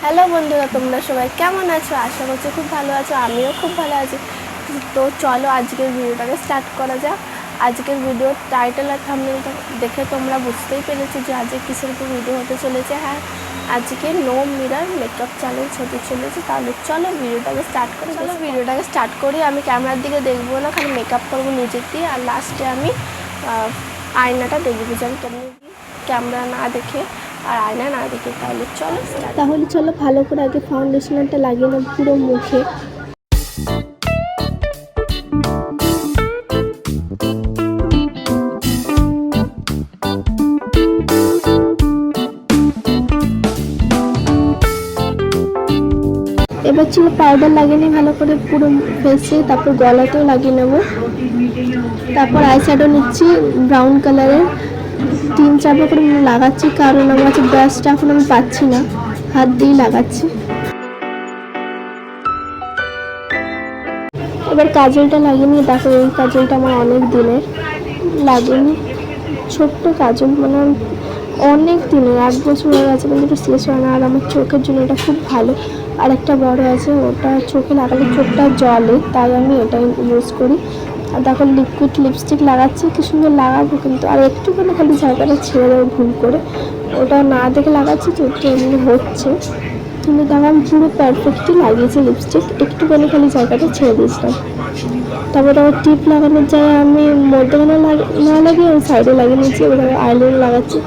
Hello বন্ধুরা, তোমরা সবাই কেমন আছো? আশা করছি খুব ভালো আছো। আমিও খুব ভালো আছি। তো চলো আজকের ভিডিওটাকে স্টার্ট করা যাক। আজকের ভিডিওর টাইটেল আর থাম্বনেলটা দেখে তোমরা বুঝতেই পেরেছো যে আজকে কিসের উপর ভিডিও হতে চলেছে। হ্যাঁ, আজকে নো মিরর মেকআপ চ্যালেঞ্জ হতে চলেছে। তাহলে চলো ভিডিওটাকে স্টার্ট করি। আমি ক্যামেরার দিকে দেখবো না, খালি মেকআপ করবো নিজের দিয়ে, আর লাস্টে আমি আয়নাটা দেখবো যে আমি কেমনি ক্যামেরা না দেখে আর আয়না না দেখে। তাহলে চলো ভালো করে আগে ফাউন্ডেশনটা লাগিয়ে নেব পুরো মুখে। এবার ছিল পাউডার লাগিয়ে নিই ভালো করে পুরো ফেসে, তারপর গলাতেও লাগিয়ে নেব। তারপর আই শ্যাডো নিচ্ছি ব্রাউন কালারের, 3-4 করে লাগাচ্ছি, কারণ আমার কাছে ব্রাশটা এখন আমি পাচ্ছি না, হাত দিয়েই লাগাচ্ছি। এবার কাজলটা লাগিয়ে নিয়ে দেখো, এই কাজলটা আমার অনেক দিনের, লাগিয়ে ছোট্ট কাজল, মানে অনেক দিনের, 1 বছর হয়ে গেছে কিন্তু এটা শেষ হয় না। আর আমার চোখের জন্য এটা খুব ভালো। আর একটা বড় আছে, ওটা চোখে লাগালে চোখটা জ্বলে, তাই আমি এটাই ইউজ করি। আর দেখো লিকুইড লিপস্টিক লাগাচ্ছি, কি সুন্দর লাগাবো কিন্তু, আর একটুখানি খালি জায়গাটা ছেড়ে দেবো ভুল করে, ওটা না দেখে লাগাচ্ছি তো একটু এমনি হচ্ছে, কিন্তু দেখো আমি পুরো পারফেক্টই লাগিয়েছি লিপস্টিক, একটুখানি খালি জায়গাটা ছেড়ে দিয়েছিলাম। তারপরে আমার টিপ লাগানোর জায়গায় আমি মধ্যখানে না লাগিয়ে আমি সাইডে লাগিয়ে নিয়েছি। এবার আইলাইনার লাগাচ্ছি,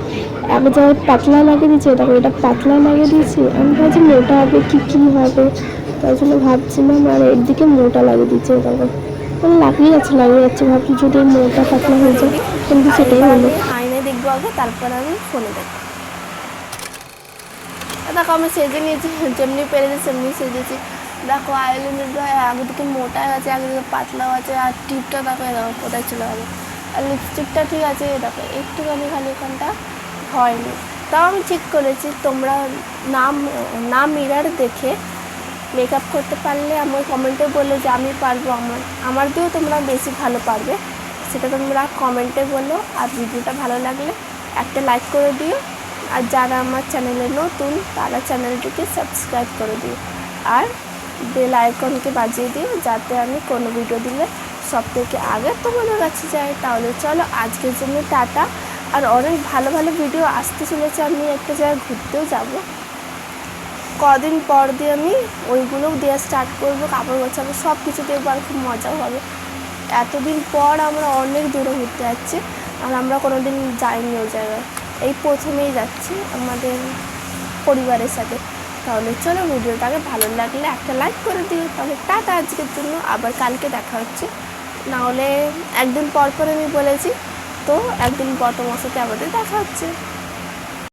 এক জায়গায় পাতলা লাগিয়ে দিয়েছি, তারপরে এটা পাতলা লাগিয়ে দিয়েছি। আমি ভাবছি মোটা হবে কি হবে, তাই জন্য ভাবছিলাম, আর এর দিকে মোটা লাগিয়ে দিচ্ছে। তারপর মানে লাগিয়ে যাচ্ছে ভাবছি যদি মোটা পাতলা হয়ে যায়, কিন্তু সেটাই হলো। আয়নায় দেখবো আগে, তারপর আমি ফোনে দেখবো। দেখো আমি সেজে নিয়েছি, যেমনি পেরেছি সেমনি সেজেছি। দেখো আইলাইনারটা একদিকে মোটা আছে, একদিকে পাতলাও আছে, আর টিপটা দেখো কোথায় চলে গেলো। আর লিপস্টিকটা ঠিক আছে, দেখো একটুখানি খালি এখানটা হয়নি, তাও আমি ঠিক করেছি। তোমরা না মিরর দেখে মেকআপ করতে পারলে আমার কমেন্টে বলো যে আমি পারবো, আমার দিয়েও তোমরা বেশি ভালো পারবে, সেটা তোমরা কমেন্টে বলো। আর ভিডিওটা ভালো লাগলে একটা লাইক করে দিও, আর যারা আমার চ্যানেলে নতুন তারা চ্যানেলটিকে সাবস্ক্রাইব করে দিও, আর বেল আইকনকে বাজিয়ে দিও, যাতে আমি কোনো ভিডিও দিলে সব থেকে আগে তোমাদের কাছে যায়। তাহলে চলো আজকের জন্য টাটা। আর অনেক ভালো ভালো ভিডিও আসতে চলেছে, আমি একটা জায়গায় ঘুরতেও যাব কদিন পর দিয়ে, আমি ওইগুলোও দেওয়া স্টার্ট করবো, কাপড় গোছাবো, সব কিছু দেখবো, আর খুব মজাও হবে। এতদিন পর আমরা অনেক দূরে ঘুরতে যাচ্ছি, আর আমরা কোনো দিন যাইনি ওই জায়গায়, এই প্রথমেই যাচ্ছি আমাদের পরিবারের সাথে। তাহলে চলো ভিডিওটাকে ভালো লাগলে একটা লাইক করে দিও। তাহলে টাটা আজকের জন্য, আবার কালকে দেখা হচ্ছে, নাহলে একদিন পর আমি বলেছি, তো একদিন পর তোমার সাথে আমাদের দেখা হচ্ছে।